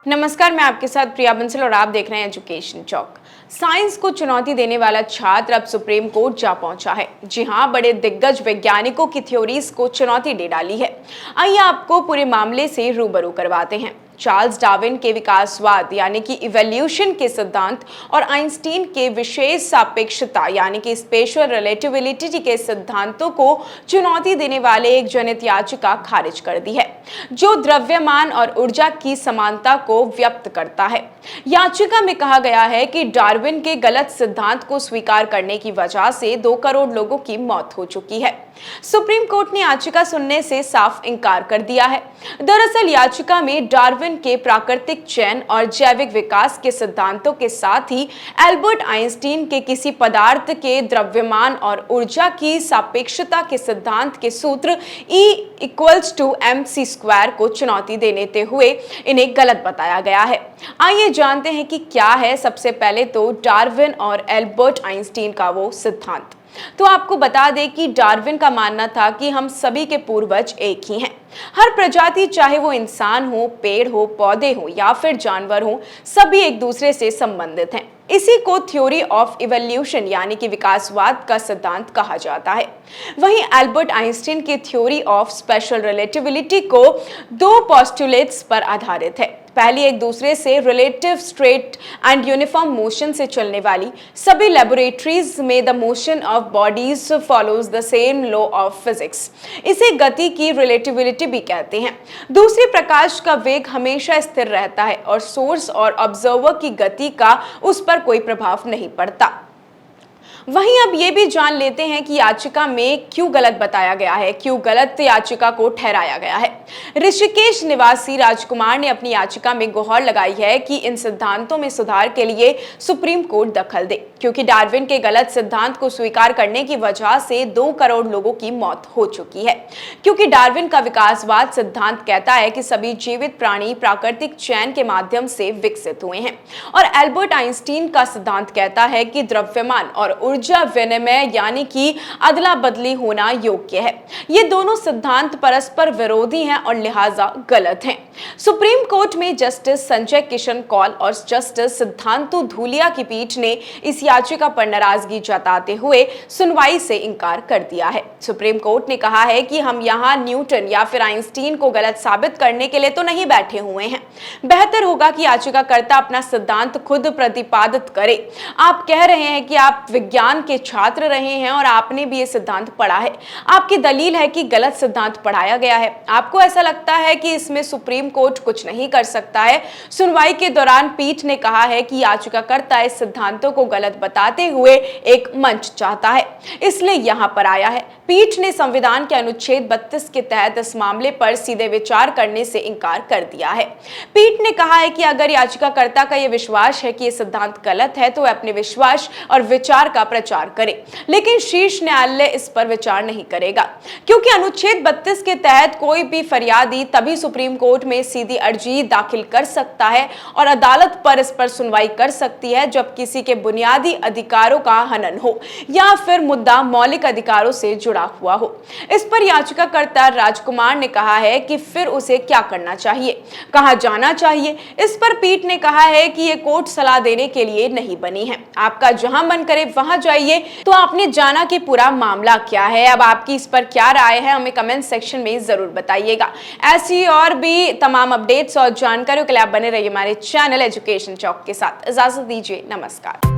नमस्कार, मैं आपके साथ प्रिया बंसल और आप देख रहे हैं एजुकेशन चौक। साइंस को चुनौती देने वाला छात्र अब सुप्रीम कोर्ट जा पहुंचा है। जी हां, बड़े दिग्गज वैज्ञानिकों की थ्योरीज को चुनौती दे डाली है। आइए आपको पूरे मामले से रूबरू करवाते हैं। चार्ल्स डार्विन के विकासवाद यानी कि इवोल्यूशन के सिद्धांत और आइंस्टीन के विशेष सापेक्षता यानी कि स्पेशल रिलेटिविलिटी के सिद्धांतों को चुनौती देने वाले एक जनहित याचिका खारिज कर दी है, जो द्रव्यमान और ऊर्जा की समानता को व्यक्त करता है। याचिका में कहा गया है कि डार्विन के गलत सिद्धांत को स्वीकार करने की वजह से 2 करोड़ लोगों की मौत हो चुकी है। सुप्रीम कोर्ट ने याचिका सुनने से साफ इनकार कर दिया है। दरअसल याचिका में डार्विन के प्राकृतिक चयन और जैविक विकास के सिद्धांतों के साथ ही एल्बर्ट आइंस्टीन के किसी पदार्थ के द्रव्यमान और ऊर्जा की सापेक्षता के सिद्धांत के सूत्र E=mc² को चुनौती देते हुए इन्हें गलत बताया गया है। आइए जानते हैं कि क्या है सबसे पहले तो डार्विन और एल्बर्ट आइंस्टीन का वो सिद्धांत। तो आपको बता दें कि डार्विन का मानना था कि हम सभी के पूर्वज एक ही हैं। हर प्रजाति, चाहे वो इंसान हो, पेड़ हो, पौधे हो या फिर जानवर हो, सभी एक दूसरे से संबंधित हैं। इसी को थ्योरी ऑफ इवोल्यूशन यानी कि विकासवाद का सिद्धांत कहा जाता है। वहीं एल्बर्ट आइंस्टीन की थ्योरी ऑफ स्पेशल रिलेटिविलिटी को 2 पोस्टुलेट्स पर आधारित है। पहली, एक दूसरे से relative straight and uniform motion से चलने वाली सभी लेबोरेटरीज में the motion of bodies follows the same law of physics. इसे गति की रिलेटिविलिटी भी कहते हैं। दूसरी, प्रकाश का वेग हमेशा स्थिर रहता है और सोर्स और ऑब्जर्वर की गति का उस पर कोई प्रभाव नहीं पड़ता। वहीं अब ये भी जान लेते हैं कि याचिका में क्यों गलत बताया गया है, क्यों गलत याचिका को ठहराया गया है। ऋषिकेश निवासी राजकुमार ने अपनी याचिका में गुहार लगाई है कि इन सिद्धांतों में सुधार के लिए सुप्रीम कोर्ट दखल दे, क्योंकि डार्विन के गलत सिद्धांत को स्वीकार करने की वजह से 2 करोड़ लोगों की मौत हो चुकी है। क्योंकि डार्विन का विकासवाद सिद्धांत कहता है कि सभी जीवित प्राणी प्राकृतिक चयन के माध्यम से विकसित हुए हैं, और एल्बर्ट आइंस्टीन का सिद्धांत कहता है कि द्रव्यमान और ऊर्जा विनिमय यानी कि अदला बदली होना योग्य है। ये दोनों सिद्धांत परस्पर विरोधी हैं और लिहाजा गलत हैं। सुप्रीम कोर्ट में जस्टिस संजय किशन कौल और जस्टिस सिद्धांतु धूलिया की पीठ ने इस याचिका पर नाराजगी जताते हुए सुनवाई से इनकार कर दिया है। सुप्रीम कोर्ट ने कहा है कि हम यहाँ न्यूटन या फिर आइंस्टीन को गलत साबित करने के लिए तो नहीं बैठे हुए हैं। बेहतर होगा कि याचिकाकर्ता अपना सिद्धांत खुद प्रतिपादित करे। आप कह रहे हैं कि आप विज्ञान के छात्र रहे हैं और आपने भी ये सिद्धांत पढ़ा है। आपकी दलील है कि गलत सिद्धांत पढ़ाया गया है। आपको ऐसा लगता है कि इसमें सुप्रीम कोर्ट कुछ नहीं कर सकता है। सुनवाई के दौरान पीठ ने कहा है कि याचिकाकर्ता इस सिद्धांतों को गलत बताते हुए एक मंच चाहता है, इसलिए यहां पर आया है। पीठ ने संविधान के अनुच्छेद 32 के तहत इस मामले पर सीधे विचार करने से इनकार कर दिया है। पीठ ने कहा है कि अगर याचिकाकर्ता का यह विश्वास है कि यह सिद्धांत गलत है तो वह अपने विश्वास और विचार का प्रचार करे, लेकिन शीर्ष न्यायालय इस पर विचार नहीं करेगा, क्योंकि अनुच्छेद 32 के तहत कोई भी फरियादी तभी सुप्रीम कोर्ट में सीधी अर्जी दाखिल कर सकता है और अदालत पर इस पर सुनवाई कर सकती है जब किसी के बुनियादी अधिकारों का हनन हो या फिर मुद्दा मौलिक अधिकारों से जुड़ा हुआ हो। इस पर याचिकाकर्ता राजकुमार ने कहा है कि फिर उसे क्या करना चाहिए, कहां जाना चाहिए। इस पर पीठ ने कहा है कि ये कोर्ट सलाह देने के लिए नहीं बनी है। आपका जहां मन करे वहां जाइए। तो आपने जाना कि पूरा मामला क्या है, अब आपकी इस पर क्या राय है, हमें कमेंट सेक्शन में जरूर बताइएगा। ऐसी और भी तमाम अपडेट्स और जानकारियों के लिए आप बने रहिए हमारे चैनल एजुकेशन चौक के साथ। इजाजत दीजिए, नमस्कार।